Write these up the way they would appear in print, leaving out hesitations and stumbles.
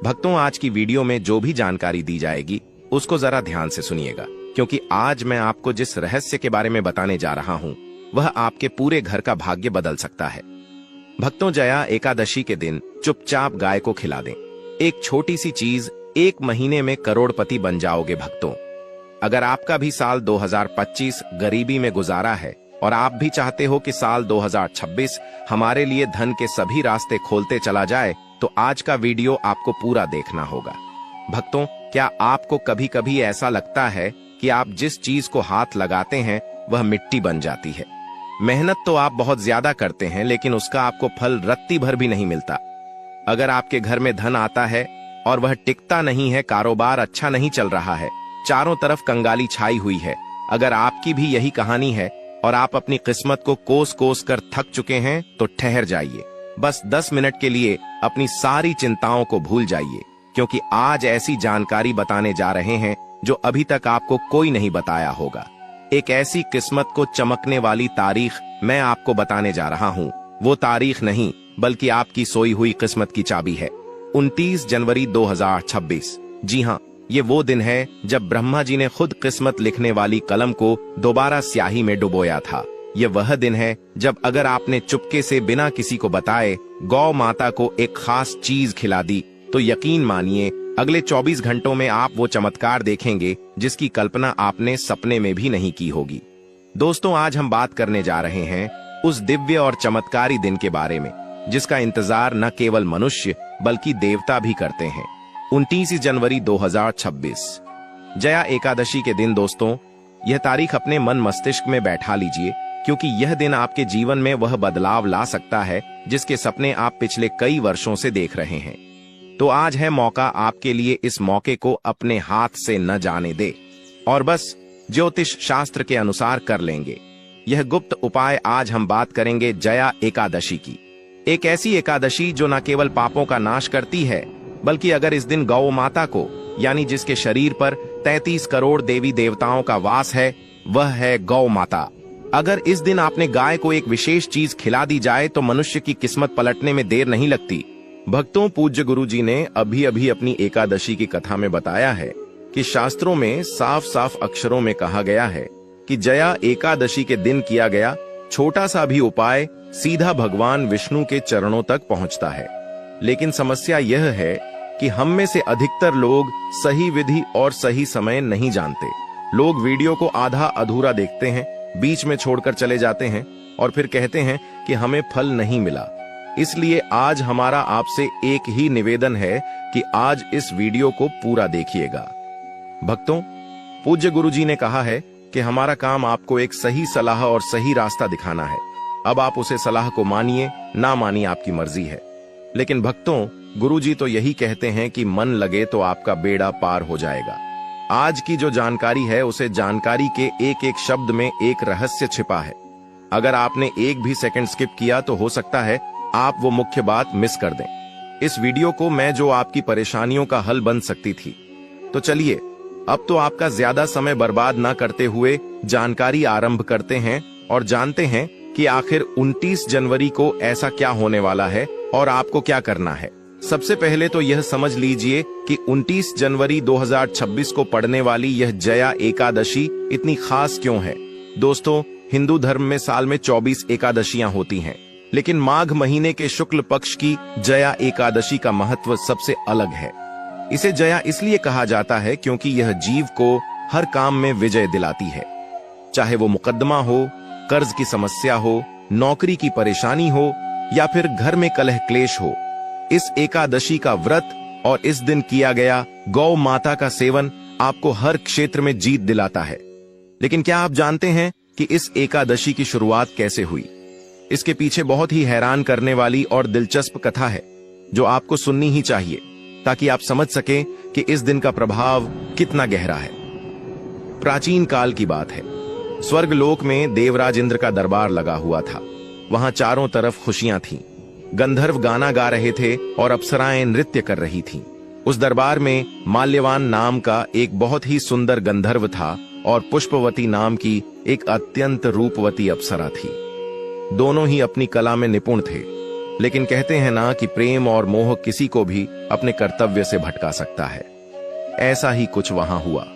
भक्तों, आज की वीडियो में जो भी जानकारी दी जाएगी उसको जरा ध्यान से सुनिएगा, क्योंकि आज मैं आपको जिस रहस्य के बारे में बताने जा रहा हूं वह आपके पूरे घर का भाग्य बदल सकता है। भक्तों, जया एकादशी के दिन चुपचाप गाय को खिला दें। एक छोटी सी चीज 1 महीने में करोड़पति बन जाओगे। भक्तों, अगर आपका भी साल 2025 गरीबी में गुजारा है और आप भी चाहते हो कि साल 2026 हमारे लिए धन के सभी रास्ते खोलते चला जाए, तो आज का वीडियो आपको पूरा देखना होगा। भक्तों, क्या आपको कभी कभी ऐसा लगता है कि आप जिस चीज को हाथ लगाते हैं वह मिट्टी बन जाती है? मेहनत तो आप बहुत ज्यादा करते हैं, लेकिन उसका आपको फल रत्ती भर भी नहीं मिलता। अगर आपके घर में धन आता है और वह टिकता नहीं है, कारोबार अच्छा नहीं चल रहा है, चारों तरफ कंगाली छाई हुई है, अगर आपकी भी यही कहानी है और आप अपनी किस्मत को कोस कोस कर थक चुके हैं, तो ठहर जाइए। बस 10 मिनट के लिए अपनी सारी चिंताओं को भूल जाइए, क्योंकि आज ऐसी जानकारी बताने जा रहे हैं जो अभी तक आपको कोई नहीं बताया होगा। एक ऐसी किस्मत को चमकने वाली तारीख मैं आपको बताने जा रहा हूँ। वो तारीख नहीं, बल्कि आपकी सोई हुई किस्मत की चाबी है। 29 जनवरी 2026। जी हाँ, ये वो दिन है जब ब्रह्मा जी ने खुद किस्मत लिखने वाली कलम को दोबारा स्याही में डुबोया था। ये वह दिन है जब अगर आपने चुपके से बिना किसी को बताए गौ माता को एक खास चीज खिला दी, तो यकीन मानिए अगले 24 घंटों में आप वो चमत्कार देखेंगे जिसकी कल्पना आपने सपने में भी नहीं की होगी। दोस्तों, आज हम बात करने जा रहे हैं उस दिव्य और चमत्कारी दिन के बारे में जिसका इंतजार न केवल मनुष्य बल्कि देवता भी करते हैं। 29 जनवरी 2026, जया एकादशी के दिन। दोस्तों, यह तारीख अपने मन मस्तिष्क में बैठा लीजिए, क्योंकि यह दिन आपके जीवन में वह बदलाव ला सकता है जिसके सपने आप पिछले कई वर्षों से देख रहे हैं। तो आज है मौका आपके लिए। इस मौके को अपने हाथ से न जाने दे और बस ज्योतिष शास्त्र के अनुसार कर लेंगे यह गुप्त उपाय। आज हम बात करेंगे जया एकादशी की, एक ऐसी एकादशी जो न केवल पापों का नाश करती है, बल्कि अगर इस दिन गौ माता को, यानी जिसके शरीर पर 33 करोड़ देवी देवताओं का वास है, वह है गौ माता। अगर इस दिन आपने गाय को एक विशेष चीज खिला दी जाए तो मनुष्य की किस्मत पलटने में देर नहीं लगती। भक्तों, पूज्य गुरु जी ने अभी अभी अपनी एकादशी की कथा में बताया है कि शास्त्रों में साफ साफ अक्षरों में कहा गया है कि जया एकादशी के दिन किया गया छोटा सा भी उपाय सीधा भगवान विष्णु के चरणों तक पहुंचता है। लेकिन समस्या यह है कि हम में से अधिकतर लोग सही विधि और सही समय नहीं जानते। लोग वीडियो को आधा अधूरा देखते हैं, बीच में छोड़कर चले जाते हैं और फिर कहते हैं कि हमें फल नहीं मिला। इसलिए आज हमारा आपसे एक ही निवेदन है कि आज इस वीडियो को पूरा देखिएगा। भक्तों, पूज्य गुरु जी ने कहा है कि हमारा काम आपको एक सही सलाह और सही रास्ता दिखाना है। अब आप उसे सलाह को मानिए ना मानिए, आपकी मर्जी है। लेकिन भक्तों, गुरु जी तो यही कहते हैं कि मन लगे तो आपका बेड़ा पार हो जाएगा। आज की जो जानकारी है उसे जानकारी के एक एक शब्द में एक रहस्य छिपा है। अगर आपने एक भी सेकंड स्किप किया तो हो सकता है आप वो मुख्य बात मिस कर दें। इस वीडियो को मैं जो आपकी परेशानियों का हल बन सकती थी। तो चलिए, अब तो आपका ज्यादा समय बर्बाद ना करते हुए जानकारी आरंभ करते हैं और जानते हैं कि आखिर 29 जनवरी को ऐसा क्या होने वाला है और आपको क्या करना है। सबसे पहले तो यह समझ लीजिए कि 29 जनवरी 2026 को पड़ने वाली यह जया एकादशी इतनी खास क्यों है। दोस्तों, हिंदू धर्म में साल में 24 एकादशियां होती हैं, लेकिन माघ महीने के शुक्ल पक्ष की जया एकादशी का महत्व सबसे अलग है। इसे जया इसलिए कहा जाता है क्योंकि यह जीव को हर काम में विजय दिलाती है, चाहे वो मुकदमा हो, कर्ज की समस्या हो, नौकरी की परेशानी हो या फिर घर में कलह क्लेश हो। इस एकादशी का व्रत और इस दिन किया गया गौ माता का सेवन आपको हर क्षेत्र में जीत दिलाता है। लेकिन क्या आप जानते हैं कि इस एकादशी की शुरुआत कैसे हुई? इसके पीछे बहुत ही हैरान करने वाली और दिलचस्प कथा है जो आपको सुननी ही चाहिए, ताकि आप समझ सकें कि इस दिन का प्रभाव कितना गहरा है। प्राचीन काल की बात है। स्वर्गलोक में देवराज इंद्र का दरबार लगा हुआ था। वहां चारों तरफ खुशियां थीं। गंधर्व गाना गा रहे थे और अप्सराएं नृत्य कर रही थीं। उस दरबार में माल्यवान नाम का एक बहुत ही सुंदर गंधर्व था और पुष्पवती नाम की एक अत्यंत रूपवती अप्सरा थी। दोनों ही अपनी कला में निपुण थे। लेकिन कहते हैं ना कि प्रेम और मोह किसी को भी अपने कर्तव्य से भटका सकता है। ऐसा ही कुछ वहां हुआ।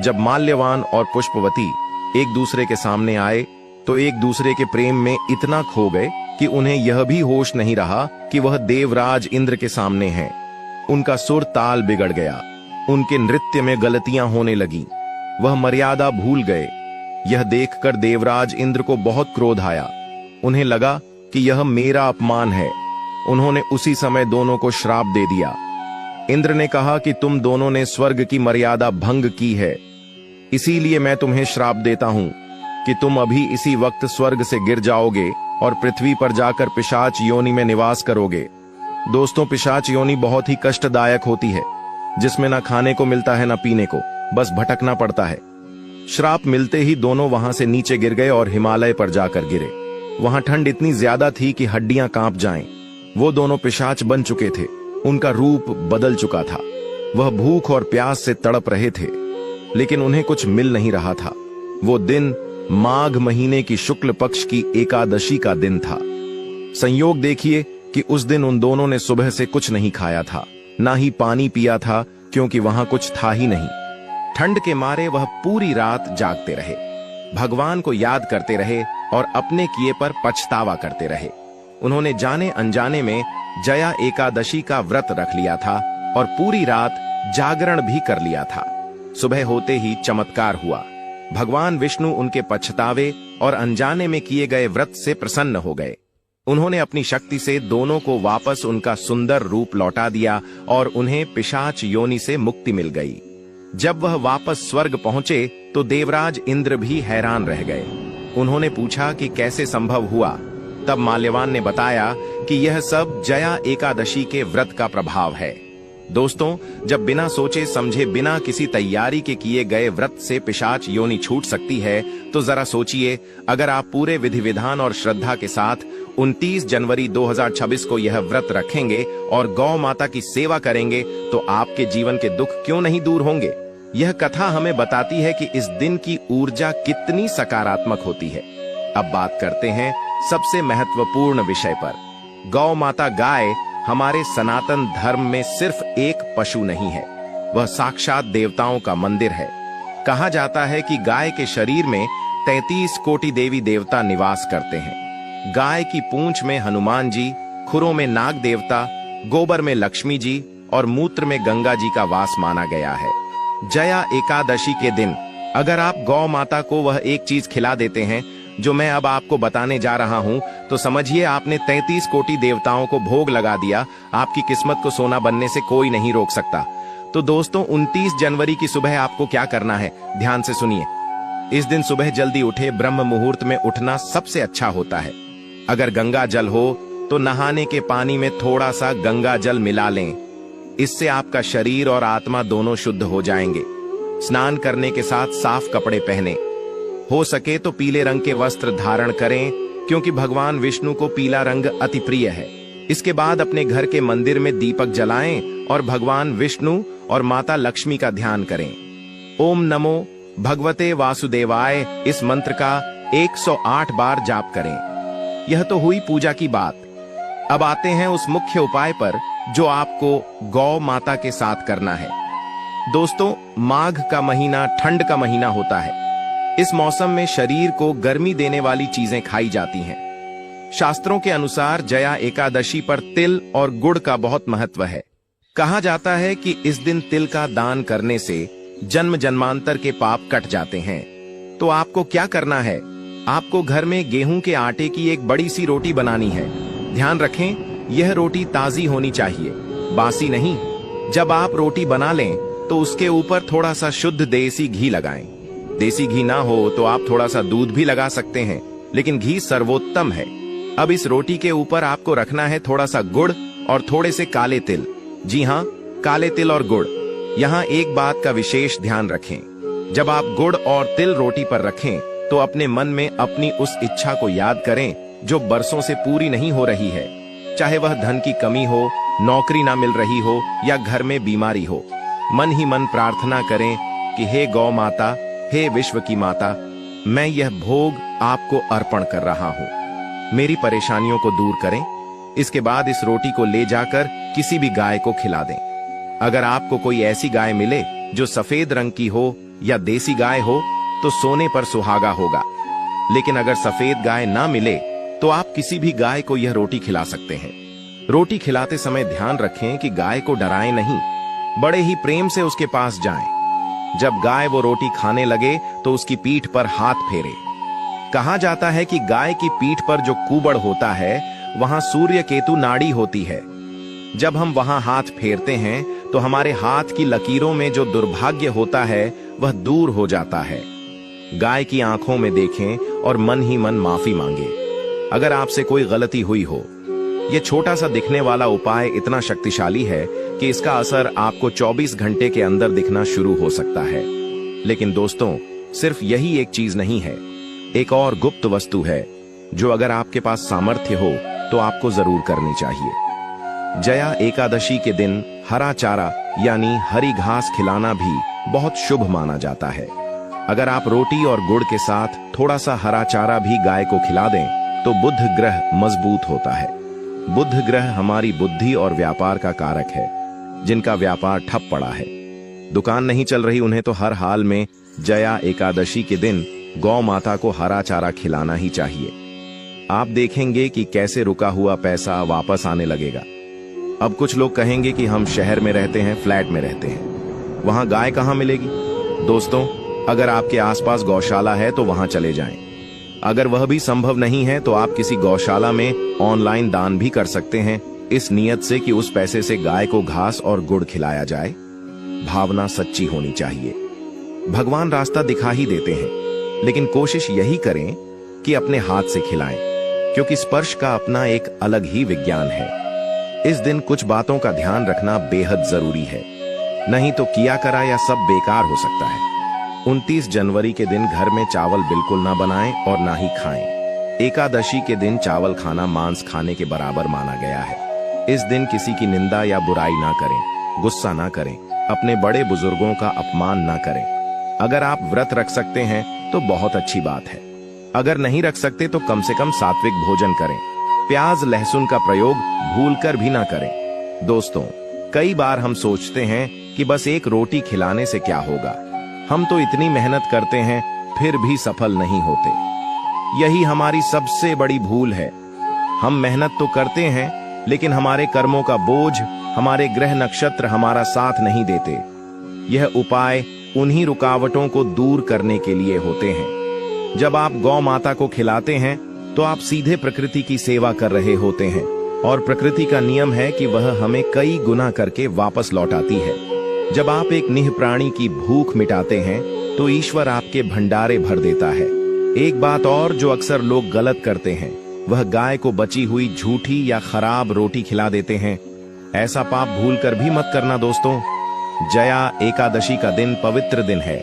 जब माल्यवान और पुष्पवती एक दूसरे के सामने आए तो एक दूसरे के प्रेम में इतना खो गए कि उन्हें यह भी होश नहीं रहा कि वह देवराज इंद्र के सामने हैं। उनका सुर ताल बिगड़ गया, उनके नृत्य में गलतियां होने लगीं, वह मर्यादा भूल गए। यह देखकर देवराज इंद्र को बहुत क्रोध आया। उन्हें लगा कि यह मेरा अपमान है। उन्होंने उसी समय दोनों को श्राप दे दिया। इंद्र ने कहा कि तुम दोनों ने स्वर्ग की मर्यादा भंग की है, इसीलिए मैं तुम्हें श्राप देता हूं कि तुम अभी इसी वक्त स्वर्ग से गिर जाओगे और पृथ्वी पर जाकर पिशाच योनि में निवास करोगे। दोस्तों, पिशाच योनि बहुत ही कष्टदायक होती है, जिसमें ना खाने को मिलता है ना पीने को, बस भटकना पड़ता है। श्राप मिलते ही दोनों वहां से नीचे गिर गए और हिमालय पर जाकर गिरे। वहां ठंड इतनी ज्यादा थी कि हड्डियां कांप जाएं। वो दोनों पिशाच बन चुके थे, उनका रूप बदल चुका था। वह भूख और प्यास से तड़प रहे थे, लेकिन उन्हें कुछ मिल नहीं रहा था। वो दिन माघ महीने की शुक्ल पक्ष की एकादशी का दिन था। संयोग देखिए कि उस दिन उन दोनों ने सुबह से कुछ नहीं खाया था, ना ही पानी पिया था, क्योंकि वहां कुछ था ही नहीं। ठंड के मारे वह पूरी रात जागते रहे, भगवान को याद करते रहे और अपने किए पर पछतावा करते रहे। उन्होंने जाने अनजाने में जया एकादशी का व्रत रख लिया था और पूरी रात जागरण भी कर लिया था। सुबह होते ही चमत्कार हुआ। भगवान विष्णु उनके पछतावे और अनजाने में किए गए व्रत से प्रसन्न हो गए। उन्होंने अपनी शक्ति से दोनों को वापस उनका सुंदर रूप लौटा दिया और उन्हें पिशाच योनि से मुक्ति मिल गई। जब वह वापस स्वर्ग पहुंचे तो देवराज इंद्र भी हैरान रह गए। उन्होंने पूछा कि कैसे संभव हुआ। तब माल्यवान ने बताया कि यह सब जया एकादशी के व्रत का प्रभाव है। दोस्तों, जब बिना सोचे समझे, बिना किसी तैयारी के किए गए व्रत से पिशाच योनि छूट सकती है, तो जरा सोचिए, अगर आप पूरे विधि विधान और श्रद्धा के साथ 29 जनवरी 2026 को यह व्रत रखेंगे और गौ माता की सेवा करेंगे, तो आपके जीवन के दुख क्यों नहीं दूर होंगे। यह कथा हमें बताती है कि इस दिन की ऊर्जा कितनी सकारात्मक होती है। अब बात करते हैं सबसे महत्वपूर्ण विषय पर। गौ माता गाय हमारे सनातन धर्म में सिर्फ एक पशु नहीं है, वह साक्षात देवताओं का मंदिर है। कहा जाता है कि गाय के शरीर में 33 कोटि देवी देवता निवास करते हैं। गाय की पूंछ में हनुमान जी, खुरों में नाग देवता, गोबर में लक्ष्मी जी और मूत्र में गंगा जी का वास माना गया है। जया एकादशी के दिन अगर आप गौ माता को वह एक चीज खिला देते हैं जो मैं अब आपको बताने जा रहा हूं, तो समझिए आपने 33 कोटि देवताओं को भोग लगा दिया। आपकी किस्मत को सोना बनने से कोई नहीं रोक सकता। तो दोस्तों, 29 जनवरी की सुबह आपको क्या करना है, ध्यान से सुनिए। इस दिन सुबह जल्दी उठे, ब्रह्म मुहूर्त में उठना सबसे अच्छा होता है। अगर गंगा जल हो तो नहाने के पानी में थोड़ा सा गंगा जल मिला लें। इससे आपका शरीर और आत्मा दोनों शुद्ध हो जाएंगे। स्नान करने के साथ साफ कपड़े पहने, हो सके तो पीले रंग के वस्त्र धारण करें, क्योंकि भगवान विष्णु को पीला रंग अति प्रिय है। इसके बाद अपने घर के मंदिर में दीपक जलाएं और भगवान विष्णु और माता लक्ष्मी का ध्यान करें। ओम नमो भगवते वासुदेवाय इस मंत्र का 108 बार जाप करें। यह तो हुई पूजा की बात। अब आते हैं उस मुख्य उपाय पर जो आपको गौ माता के साथ करना है। दोस्तों, माघ का महीना ठंड का महीना होता है। इस मौसम में शरीर को गर्मी देने वाली चीजें खाई जाती हैं। शास्त्रों के अनुसार जया एकादशी पर तिल और गुड़ का बहुत महत्व है। कहा जाता है कि इस दिन तिल का दान करने से जन्म जन्मांतर के पाप कट जाते हैं। तो आपको क्या करना है, आपको घर में गेहूं के आटे की एक बड़ी सी रोटी बनानी है। ध्यान रखें, यह रोटी ताजी होनी चाहिए, बासी नहीं। जब आप रोटी बना लें तो उसके ऊपर थोड़ा सा शुद्ध देसी घी लगाएं। देसी घी ना हो तो आप थोड़ा सा दूध भी लगा सकते हैं, लेकिन घी सर्वोत्तम है। अब इस रोटी के ऊपर आपको रखना है थोड़ा सा गुड़ और थोड़े से काले तिल। जी हाँ, काले तिल और गुड़। यहाँ एक बात का विशेष ध्यान रखें, जब आप गुड़ और तिल रोटी पर रखें तो अपने मन में अपनी उस इच्छा को याद करें जो बरसों से पूरी नहीं हो रही है। चाहे वह धन की कमी हो, नौकरी ना मिल रही हो या घर में बीमारी हो। मन ही मन प्रार्थना करें कि हे गौ माता, हे विश्व की माता, मैं यह भोग आपको अर्पण कर रहा हूं। मेरी परेशानियों को दूर करें। इसके बाद इस रोटी को ले जाकर किसी भी गाय को खिला दें। अगर आपको कोई ऐसी गाय मिले जो सफेद रंग की हो या देसी गाय हो तो सोने पर सुहागा होगा। लेकिन अगर सफेद गाय ना मिले तो आप किसी भी गाय को यह रोटी खिला सकते हैं। रोटी खिलाते समय ध्यान रखें कि गाय को डराएं नहीं, बड़े ही प्रेम से उसके पास जाएं। जब गाय वो रोटी खाने लगे तो उसकी पीठ पर हाथ फेरे। कहा जाता है कि गाय की पीठ पर जो कुबड़ होता है वहां सूर्य केतु नाड़ी होती है। जब हम वहां हाथ फेरते हैं तो हमारे हाथ की लकीरों में जो दुर्भाग्य होता है वह दूर हो जाता है। गाय की आंखों में देखें और मन ही मन माफी मांगे अगर आपसे कोई गलती हुई हो। यह छोटा सा दिखने वाला उपाय इतना शक्तिशाली है कि इसका असर आपको 24 घंटे के अंदर दिखना शुरू हो सकता है। लेकिन दोस्तों, सिर्फ यही एक चीज नहीं है, एक और गुप्त वस्तु है जो अगर आपके पास सामर्थ्य हो तो आपको जरूर करनी चाहिए। जया एकादशी के दिन हरा चारा यानी हरी घास खिलाना भी बहुत शुभ माना जाता है। अगर आप रोटी और गुड़ के साथ थोड़ा सा हरा चारा भी गाय को खिला दें तो बुध ग्रह मजबूत होता है। बुध ग्रह हमारी बुद्धि और व्यापार का कारक है। जिनका व्यापार ठप पड़ा है, दुकान नहीं चल रही, उन्हें तो हर हाल में जया एकादशी के दिन गौ माता को हरा चारा खिलाना ही चाहिए। आप देखेंगे कि कैसे रुका हुआ पैसा वापस आने लगेगा। अब कुछ लोग कहेंगे कि हम शहर में रहते हैं, फ्लैट में रहते हैं, वहां गाय कहां मिलेगी? दोस्तों, अगर आपके आसपास गौशाला है तो वहां चले जाएं। अगर वह भी संभव नहीं है तो आप किसी गौशाला में ऑनलाइन दान भी कर सकते हैं, इस नियत से कि उस पैसे से गाय को घास और गुड़ खिलाया जाए। भावना सच्ची होनी चाहिए। भगवान रास्ता दिखा ही देते हैं, लेकिन कोशिश यही करें कि अपने हाथ से खिलाएं, क्योंकि स्पर्श का अपना एक अलग ही विज्ञान है। इस दिन कुछ बातों का ध्यान रखना बेहद जरूरी है, नहीं तो किया करा या सब बेकार हो सकता है। 29 जनवरी के दिन घर में चावल बिल्कुल ना बनाएं और ना ही खाएं। एकादशी के दिन चावल खाना मांस खाने के बराबर माना गया है। इस दिन किसी की निंदा या बुराई ना करें, गुस्सा ना करें, अपने बड़े बुजुर्गों का अपमान ना करें। अगर आप व्रत रख सकते हैं तो बहुत अच्छी बात है, अगर नहीं रख सकते तो कम से कम सात्विक भोजन करें। प्याज लहसुन का प्रयोग भूलकर भी ना करें। दोस्तों, कई बार हम सोचते हैं कि बस एक रोटी खिलाने से क्या होगा, हम तो इतनी मेहनत करते हैं फिर भी सफल नहीं होते। यही हमारी सबसे बड़ी भूल है। हम मेहनत तो करते हैं, लेकिन हमारे कर्मों का बोझ, हमारे ग्रह नक्षत्र हमारा साथ नहीं देते। यह उपाय उन्हीं रुकावटों को दूर करने के लिए होते हैं। जब आप गौ माता को खिलाते हैं तो आप सीधे प्रकृति की सेवा कर रहे होते हैं, और प्रकृति का नियम है कि वह हमें कई गुना करके वापस लौटाती है। जब आप एक निह प्राणी की भूख मिटाते हैं तो ईश्वर आपके भंडारे भर देता है। एक बात और जो अक्सर लोग गलत करते हैं, वह गाय को बची हुई झूठी या खराब रोटी खिला देते हैं। ऐसा पाप भूलकर भी मत करना दोस्तों। जया एकादशी का दिन पवित्र दिन है।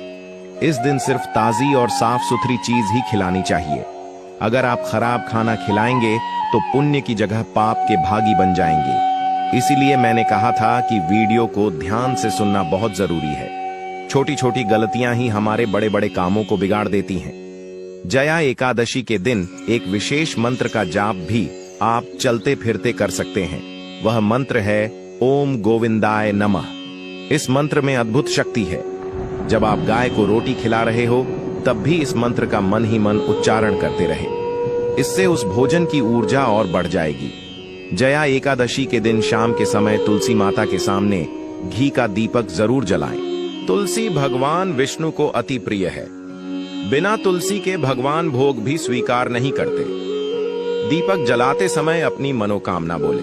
इस दिन सिर्फ ताजी और साफ सुथरी चीज ही खिलानी चाहिए। अगर आप खराब खाना खिलाएंगे तो पुण्य की जगह पाप के भागी बन जाएंगे। इसीलिए मैंने कहा था कि वीडियो को ध्यान से सुनना बहुत जरूरी है। छोटी छोटी गलतियां ही हमारे बड़े बड़े कामों को बिगाड़ देती हैं। जया एकादशी के दिन एक विशेष मंत्र का जाप भी आप चलते फिरते कर सकते हैं। वह मंत्र है ओम गोविंदाय नमः। इस मंत्र में अद्भुत शक्ति है। जब आप गाय को रोटी खिला रहे हो तब भी इस मंत्र का मन ही मन उच्चारण करते रहे। इससे उस भोजन की ऊर्जा और बढ़ जाएगी। जया एकादशी के दिन शाम के समय तुलसी माता के सामने घी का दीपक जरूर जलाएं। तुलसी भगवान विष्णु को अति प्रिय है। बिना तुलसी के भगवान भोग भी स्वीकार नहीं करते। दीपक जलाते समय अपनी मनोकामना बोले,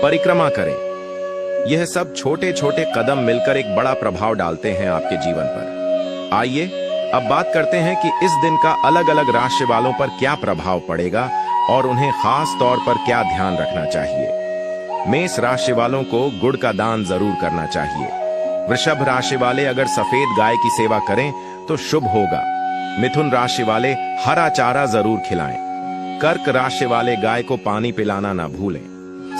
परिक्रमा करें। यह सब छोटे छोटे कदम मिलकर एक बड़ा प्रभाव डालते हैं आपके जीवन पर। आइए अब बात करते हैं कि इस दिन का अलग अलग राशि वालों पर क्या प्रभाव पड़ेगा और उन्हें खास तौर पर क्या ध्यान रखना चाहिए। मेष राशि वालों को गुड़ का दान जरूर करना चाहिए। वृषभ राशि वाले अगर सफेद गाय की सेवा करें तो शुभ होगा। मिथुन राशि वाले हरा चारा जरूर खिलाएं। कर्क राशि वाले गाय को पानी पिलाना ना भूलें।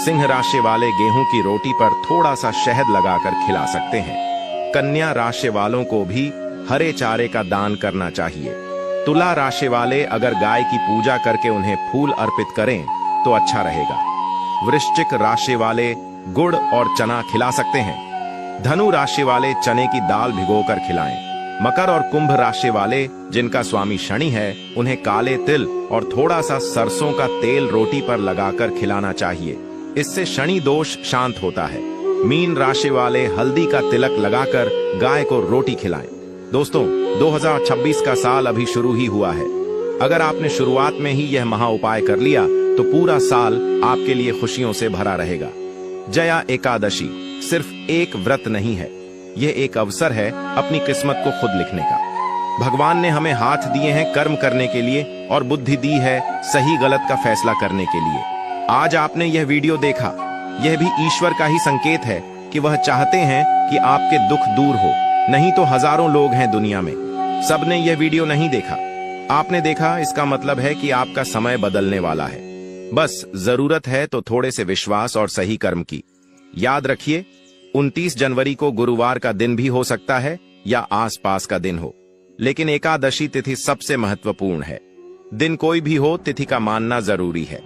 सिंह राशि वाले गेहूं की रोटी पर थोड़ा सा शहद लगाकर खिला सकते हैं। कन्या राशि वालों को भी हरे चारे का दान करना चाहिए। तुला राशि वाले अगर गाय की पूजा करके उन्हें फूल अर्पित करें तो अच्छा रहेगा। वृश्चिक राशि वाले गुड़ और चना खिला सकते हैं। धनु राशि वाले चने की दाल भिगोकर खिलाएं। मकर और कुंभ राशि वाले जिनका स्वामी शनि है, उन्हें काले तिल और थोड़ा सा सरसों का तेल रोटी पर लगाकर खिलाना चाहिए। इससे शनि दोष शांत होता है। मीन राशि वाले हल्दी का तिलक लगाकर गाय को रोटी खिलाएं। दोस्तों, 2026 का साल अभी शुरू ही हुआ है। अगर आपने शुरुआत में ही यह महा उपाय कर लिया तो पूरा साल आपके लिए खुशियों से भरा रहेगा। जया एकादशी सिर्फ एक व्रत नहीं है, यह एक अवसर है अपनी किस्मत को खुद लिखने का। भगवान ने हमें हाथ दिए हैं कर्म करने के लिए और बुद्धि दी है सही गलत का फैसला करने के लिए। आज आपने यह वीडियो देखा, यह भी ईश्वर का ही संकेत है कि वह चाहते हैं कि आपके दुख दूर हो। नहीं तो हजारों लोग हैं दुनिया में, सबने यह वीडियो नहीं देखा। आपने देखा, इसका मतलब है कि आपका समय बदलने वाला है। बस जरूरत है तो थोड़े से विश्वास और सही कर्म की। याद रखिए, 29 जनवरी को गुरुवार का दिन भी हो सकता है या आसपास का दिन हो, लेकिन एकादशी तिथि सबसे महत्वपूर्ण है। दिन कोई भी हो, तिथि का मानना जरूरी है।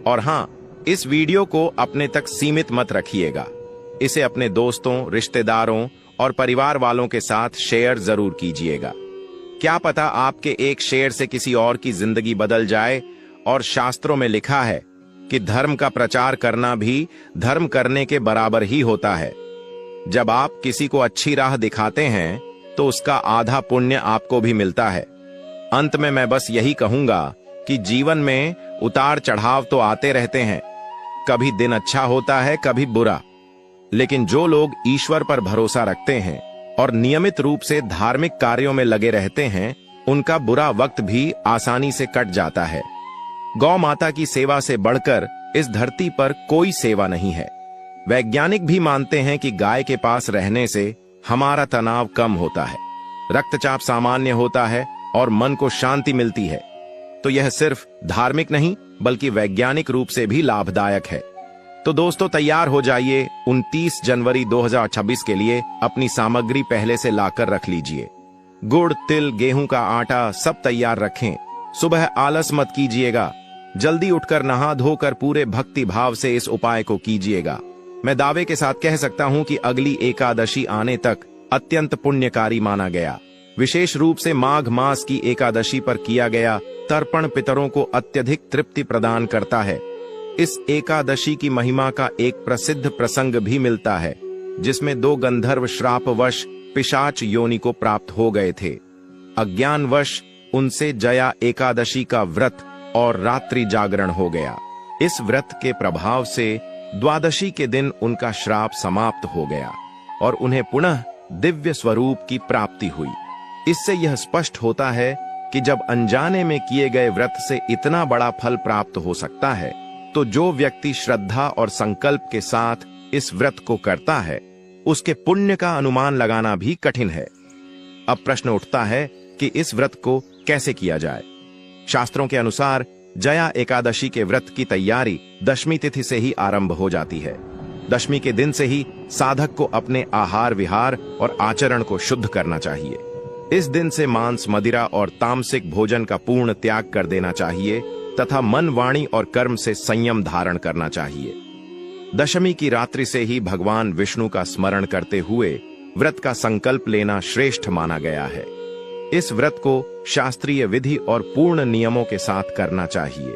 और हां, इस वीडियो को अपने तक सीमित मत रखिएगा। इसे अपने दोस्तों, रिश्तेदारों और परिवार वालों के साथ शेयर जरूर कीजिएगा। क्या पता आपके एक शेयर से किसी और की जिंदगी बदल जाए। और शास्त्रों में लिखा है कि धर्म का प्रचार करना भी धर्म करने के बराबर ही होता है। जब आप किसी को अच्छी राह दिखाते हैं तो उसका आधा पुण्य आपको भी मिलता है। अंत में मैं बस यही कहूंगा कि जीवन में उतार चढ़ाव तो आते रहते हैं। कभी दिन अच्छा होता है, कभी बुरा। लेकिन जो लोग ईश्वर पर भरोसा रखते हैं और नियमित रूप से धार्मिक कार्यों में लगे रहते हैं, उनका बुरा वक्त भी आसानी से कट जाता है। गौ माता की सेवा से बढ़कर इस धरती पर कोई सेवा नहीं है। वैज्ञानिक भी मानते हैं कि गाय के पास रहने से हमारा तनाव कम होता है, रक्तचाप सामान्य होता है और मन को शांति मिलती है। तो यह सिर्फ धार्मिक नहीं बल्कि वैज्ञानिक रूप से भी लाभदायक है। तो दोस्तों, तैयार हो जाइए। 29 जनवरी 2026 के लिए अपनी सामग्री पहले से लाकर रख लीजिए। गुड़, तिल, गेहूं का आटा सब तैयार रखें। सुबह आलस मत कीजिएगा, जल्दी उठकर नहा धोकर पूरे भक्ति भाव से इस उपाय को कीजिएगा। मैं दावे के साथ कह सकता हूं कि अगली एकादशी आने तक अत्यंत पुण्यकारी माना गया। विशेष रूप से माघ मास की एकादशी पर किया गया तर्पण पितरों को अत्यधिक तृप्ति प्रदान करता है। इस एकादशी की महिमा का एक प्रसिद्ध प्रसंग भी मिलता है, जिसमें 2 गंधर्व श्रापवश पिशाच योनि को प्राप्त हो गए थे। अज्ञानवश उनसे जया एकादशी का व्रत और रात्रि जागरण हो गया। इस व्रत के प्रभाव से द्वादशी के दिन उनका श्राप समाप्त हो गया और उन्हें पुनः दिव्य स्वरूप की प्राप्ति हुई। इससे यह स्पष्ट होता है कि जब अनजाने में किए गए व्रत से इतना बड़ा फल प्राप्त हो सकता है, तो जो व्यक्ति श्रद्धा और संकल्प के साथ इस व्रत को करता है, उसके पुण्य का अनुमान लगाना भी कठिन है। अब प्रश्न उठता है कि इस व्रत को कैसे किया जाए। शास्त्रों के अनुसार जया एकादशी के व्रत की तैयारी दशमी तिथि से ही आरंभ हो जाती है। दशमी के दिन से ही साधक को अपने आहार विहार और आचरण को शुद्ध करना चाहिए। इस दिन से मांस, मदिरा और तामसिक भोजन का पूर्ण त्याग कर देना चाहिए तथा मन, वाणी और कर्म से संयम धारण करना चाहिए। दशमी की रात्रि से ही भगवान विष्णु का स्मरण करते हुए व्रत का संकल्प लेना श्रेष्ठ माना गया है। इस व्रत को शास्त्रीय विधि और पूर्ण नियमों के साथ करना चाहिए।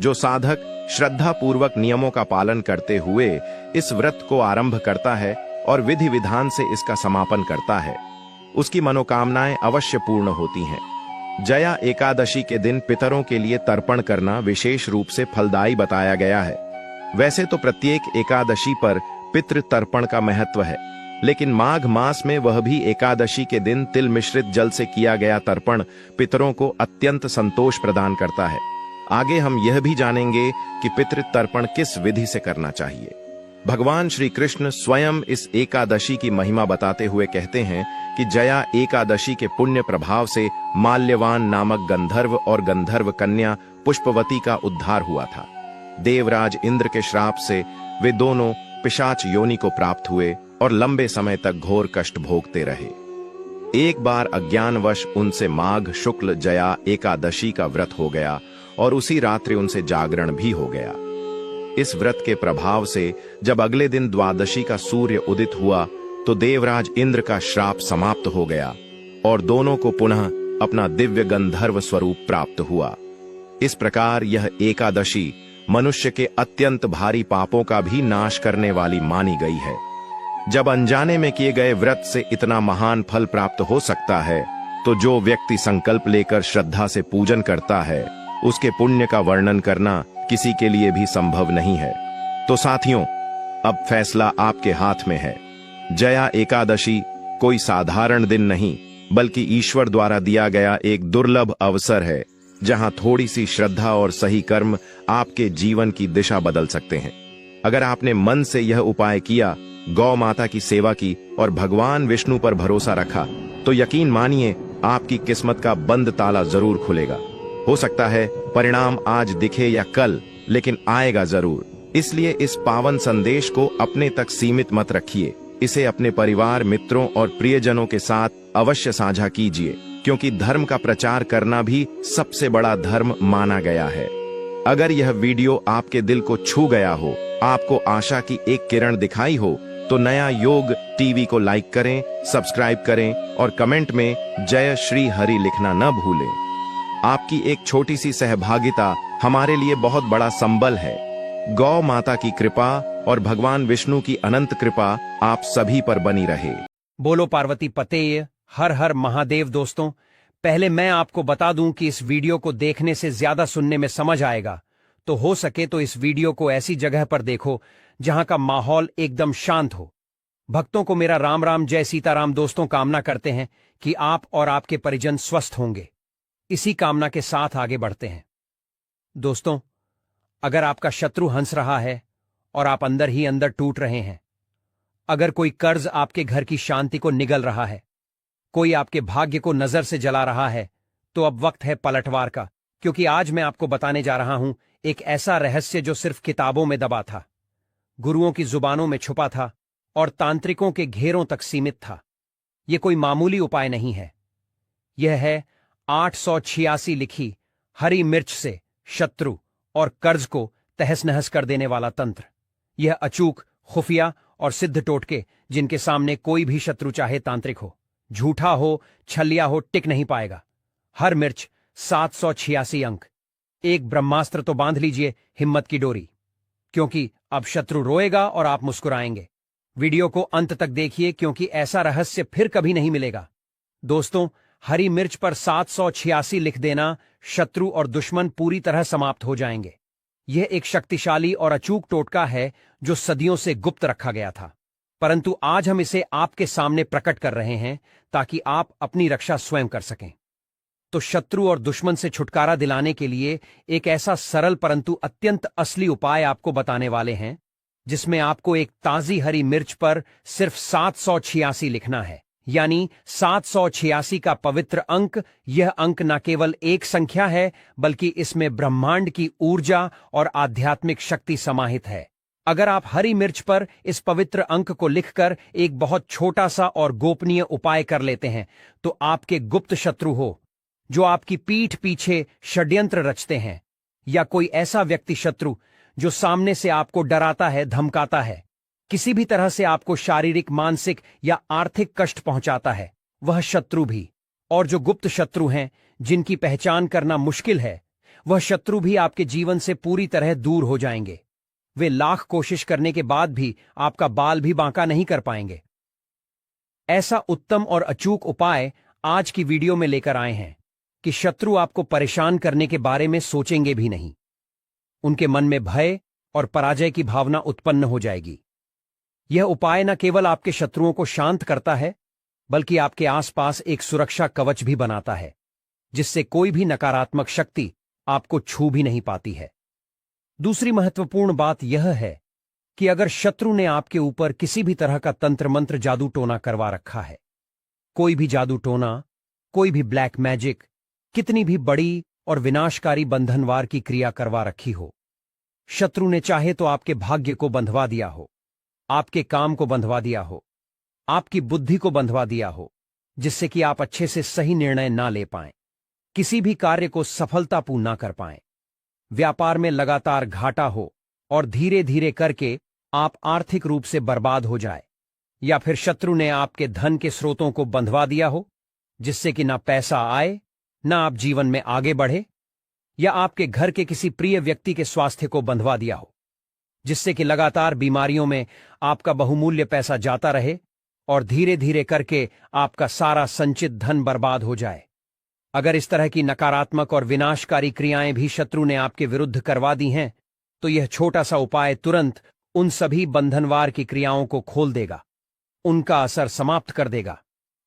जो साधक श्रद्धा पूर्वक नियमों का पालन करते हुए इस व्रत को आरंभ करता है और विधि विधान से इसका समापन करता है, उसकी मनोकामनाएं अवश्य पूर्ण होती हैं। जया एकादशी के दिन पितरों के लिए तर्पण करना विशेष रूप से फलदायी बताया गया है। वैसे तो प्रत्येक एकादशी पर पितृ तर्पण का महत्व है, लेकिन माघ मास में वह भी एकादशी के दिन तिल मिश्रित जल से किया गया तर्पण पितरों को अत्यंत संतोष प्रदान करता है। आगे हम यह भी जानेंगे कि पितृ तर्पण किस विधि से करना चाहिए। भगवान श्री कृष्ण स्वयं इस एकादशी की महिमा बताते हुए कहते हैं कि जया एकादशी के पुण्य प्रभाव से माल्यवान नामक गंधर्व और गंधर्व कन्या पुष्पवती का उद्धार हुआ था। देवराज इंद्र के श्राप से वे दोनों पिशाच योनि को प्राप्त हुए और लंबे समय तक घोर कष्ट भोगते रहे। एक बार अज्ञानवश उनसे माघ शुक्ल जया एकादशी का व्रत हो गया और उसी रात्रि उनसे जागरण भी हो गया। इस व्रत के प्रभाव से जब अगले दिन द्वादशी का सूर्य उदित हुआ तो देवराज इंद्र का श्राप समाप्त हो गया और दोनों को पुनः अपना दिव्य गंधर्व स्वरूप प्राप्त हुआ। इस प्रकार यह एकादशी मनुष्य के अत्यंत भारी पापों का भी नाश करने वाली मानी गई है। जब अनजाने में किए गए व्रत से इतना महान फल प्राप्त हो सकता है, तो जो व्यक्ति संकल्प लेकर श्रद्धा से पूजन करता है, उसके पुण्य का वर्णन करना किसी के लिए भी संभव नहीं है। तो साथियों, अब फैसला आपके हाथ में है। जया एकादशी कोई साधारण दिन नहीं, बल्कि ईश्वर द्वारा दिया गया एक दुर्लभ अवसर है, जहां थोड़ी सी श्रद्धा और सही कर्म आपके जीवन की दिशा बदल सकते हैं। अगर आपने मन से यह उपाय किया, गौ माता की सेवा की और भगवान विष्णु पर भरोसा रखा, तो यकीन मानिए आपकी किस्मत का बंद ताला जरूर खुलेगा। हो सकता है परिणाम आज दिखे या कल, लेकिन आएगा जरूर। इसलिए इस पावन संदेश को अपने तक सीमित मत रखिए। इसे अपने परिवार, मित्रों और प्रियजनों के साथ अवश्य साझा कीजिए, क्योंकि धर्म का प्रचार करना भी सबसे बड़ा धर्म माना गया है। अगर यह वीडियो आपके दिल को छू गया हो, आपको आशा की एक किरण दिखाई हो, तो नया योग टीवी को लाइक करें, सब्सक्राइब करें और कमेंट में जय श्री हरि लिखना न भूलें। आपकी एक छोटी सी सहभागिता हमारे लिए बहुत बड़ा संबल है। गौ माता की कृपा और भगवान विष्णु की अनंत कृपा आप सभी पर बनी रहे। बोलो पार्वती पतेय, हर हर महादेव। दोस्तों, पहले मैं आपको बता दूं कि इस वीडियो को देखने से ज्यादा सुनने में समझ आएगा, तो हो सके तो इस वीडियो को ऐसी जगह पर देखो जहां का माहौल एकदम शांत हो। भक्तों को मेरा राम राम, जय सीताराम। दोस्तों, कामना करते हैं कि आप और आपके परिजन स्वस्थ होंगे। इसी कामना के साथ आगे बढ़ते हैं। दोस्तों, अगर आपका शत्रु हंस रहा है और आप अंदर ही अंदर टूट रहे हैं, अगर कोई कर्ज आपके घर की शांति को निगल रहा है, कोई आपके भाग्य को नजर से जला रहा है, तो अब वक्त है पलटवार का। क्योंकि आज मैं आपको बताने जा रहा हूं एक ऐसा रहस्य जो सिर्फ किताबों में दबा था, गुरुओं की जुबानों में छुपा था और तांत्रिकों के घेरों तक सीमित था। यह कोई मामूली उपाय नहीं है। यह है 886 लिखी हरी मिर्च से शत्रु और कर्ज को तहस नहस कर देने वाला तंत्र। यह अचूक, खुफिया और सिद्ध टोटके, जिनके सामने कोई भी शत्रु चाहे तांत्रिक हो, झूठा हो, छलिया हो, टिक नहीं पाएगा। हर मिर्च 786 अंक। एक ब्रह्मास्त्र तो बांध लीजिए हिम्मत की डोरी, क्योंकि अब शत्रु रोएगा और आप मुस्कुराएंगे। वीडियो को अंत तक देखिए, क्योंकि ऐसा रहस्य फिर कभी नहीं मिलेगा। दोस्तों, हरी मिर्च पर 786 लिख देना, शत्रु और दुश्मन पूरी तरह समाप्त हो जाएंगे। यह एक शक्तिशाली और अचूक टोटका है जो सदियों से गुप्त रखा गया था, परंतु आज हम इसे आपके सामने प्रकट कर रहे हैं ताकि आप अपनी रक्षा स्वयं कर सकें। तो शत्रु और दुश्मन से छुटकारा दिलाने के लिए एक ऐसा सरल परंतु अत्यंत असली उपाय आपको बताने वाले हैं, जिसमें आपको एक ताजी हरी मिर्च पर सिर्फ 786 लिखना है, यानी 786 का पवित्र अंक। यह अंक न केवल एक संख्या है, बल्कि इसमें ब्रह्मांड की ऊर्जा और आध्यात्मिक शक्ति समाहित है। अगर आप हरी मिर्च पर इस पवित्र अंक को लिखकर एक बहुत छोटा सा और गोपनीय उपाय कर लेते हैं, तो आपके गुप्त शत्रु हो, जो आपकी पीठ पीछे षड्यंत्र रचते हैं, या कोई ऐसा व्यक्ति शत्रु जो सामने से आपको डराता है, धमकाता है, किसी भी तरह से आपको शारीरिक, मानसिक या आर्थिक कष्ट पहुंचाता है, वह शत्रु भी, और जो गुप्त शत्रु हैं जिनकी पहचान करना मुश्किल है, वह शत्रु भी आपके जीवन से पूरी तरह दूर हो जाएंगे। वे लाख कोशिश करने के बाद भी आपका बाल भी बांका नहीं कर पाएंगे। ऐसा उत्तम और अचूक उपाय आज की वीडियो में लेकर आए हैं कि शत्रु आपको परेशान करने के बारे में सोचेंगे भी नहीं। उनके मन में भय और पराजय की भावना उत्पन्न हो जाएगी। यह उपाय न केवल आपके शत्रुओं को शांत करता है, बल्कि आपके आसपास एक सुरक्षा कवच भी बनाता है, जिससे कोई भी नकारात्मक शक्ति आपको छू भी नहीं पाती है। दूसरी महत्वपूर्ण बात यह है कि अगर शत्रु ने आपके ऊपर किसी भी तरह का तंत्र मंत्र, जादू टोना करवा रखा है, कोई भी जादू टोना, कोई भी ब्लैक मैजिक, कितनी भी बड़ी और विनाशकारी बंधनवार की क्रिया करवा रखी हो, शत्रु ने चाहे तो आपके भाग्य को बंधवा दिया हो, आपके काम को बंधवा दिया हो, आपकी बुद्धि को बंधवा दिया हो, जिससे कि आप अच्छे से सही निर्णय ना ले पाएं, किसी भी कार्य को सफलतापूर्ण ना कर पाएं, व्यापार में लगातार घाटा हो, और धीरे धीरे करके आप आर्थिक रूप से बर्बाद हो जाए, या फिर शत्रु ने आपके धन के स्रोतों को बंधवा दिया हो, जिससे कि ना पैसा आए, ना आप जीवन में आगे बढ़े, या आपके घर के किसी प्रिय व्यक्ति के स्वास्थ्य को बंधवा दिया हो, जिससे कि लगातार बीमारियों में आपका बहुमूल्य पैसा जाता रहे और धीरे धीरे करके आपका सारा संचित धन बर्बाद हो जाए। अगर इस तरह की नकारात्मक और विनाशकारी क्रियाएं भी शत्रु ने आपके विरुद्ध करवा दी हैं, तो यह छोटा सा उपाय तुरंत उन सभी बंधनवार की क्रियाओं को खोल देगा, उनका असर समाप्त कर देगा,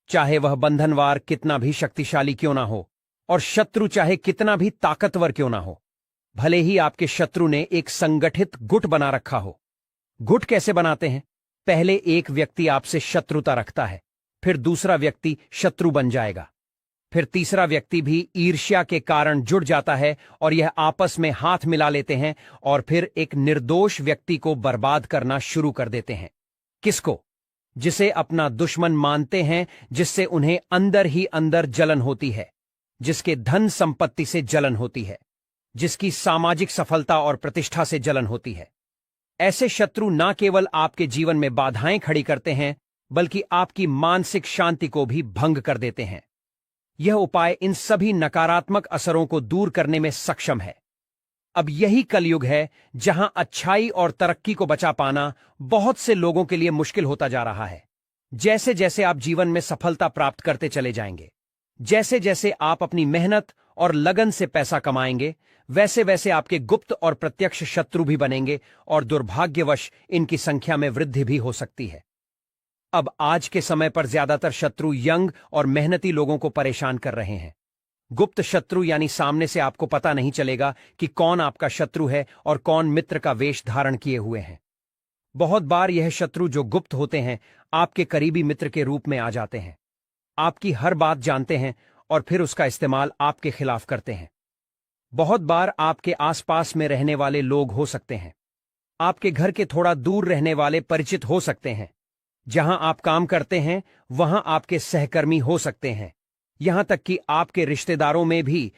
चाहे वह बंधनवार कितना भी शक्तिशाली क्यों ना हो और शत्रु चाहे कितना भी ताकतवर क्यों ना हो। भले ही आपके शत्रु ने एक संगठित गुट बना रखा हो। गुट कैसे बनाते हैं? पहले एक व्यक्ति आपसे शत्रुता रखता है, फिर दूसरा व्यक्ति शत्रु बन जाएगा, फिर तीसरा व्यक्ति भी ईर्ष्या के कारण जुड़ जाता है और यह आपस में हाथ मिला लेते हैं और फिर एक निर्दोष व्यक्ति को बर्बाद करना शुरू कर देते हैं। किसको? जिसे अपना दुश्मन मानते हैं, जिससे उन्हें अंदर ही अंदर जलन होती है, जिसके धन संपत्ति से जलन होती है, जिसकी सामाजिक सफलता और प्रतिष्ठा से जलन होती है। ऐसे शत्रु न केवल आपके जीवन में बाधाएं खड़ी करते हैं, बल्कि आपकी मानसिक शांति को भी भंग कर देते हैं। यह उपाय इन सभी नकारात्मक असरों को दूर करने में सक्षम है। अब यही कलयुग है जहां अच्छाई और तरक्की को बचा पाना बहुत से लोगों के लिए मुश्किल होता जा रहा है। जैसे जैसे आप जीवन में सफलता प्राप्त करते चले जाएंगे, जैसे जैसे आप अपनी मेहनत और लगन से पैसा कमाएंगे, वैसे वैसे आपके गुप्त और प्रत्यक्ष शत्रु भी बनेंगे और दुर्भाग्यवश इनकी संख्या में वृद्धि भी हो सकती है। अब आज के समय पर ज्यादातर शत्रु यंग और मेहनती लोगों को परेशान कर रहे हैं। गुप्त शत्रु यानी सामने से आपको पता नहीं चलेगा कि कौन आपका शत्रु है और कौन मित्र का वेश धारण किए हुए हैं। बहुत बार यह शत्रु जो गुप्त होते हैं, आपके करीबी मित्र के रूप में आ जाते हैं, आपकी हर बात जानते हैं और फिर उसका इस्तेमाल आपके खिलाफ करते हैं। बहुत बार आपके आसपास में रहने वाले लोग हो सकते हैं, आपके घर के थोड़ा दूर रहने वाले परिचित हो सकते हैं, जहां आप काम करते हैं वहां आपके सहकर्मी हो सकते हैं, यहां तक कि आपके रिश्तेदारों में भी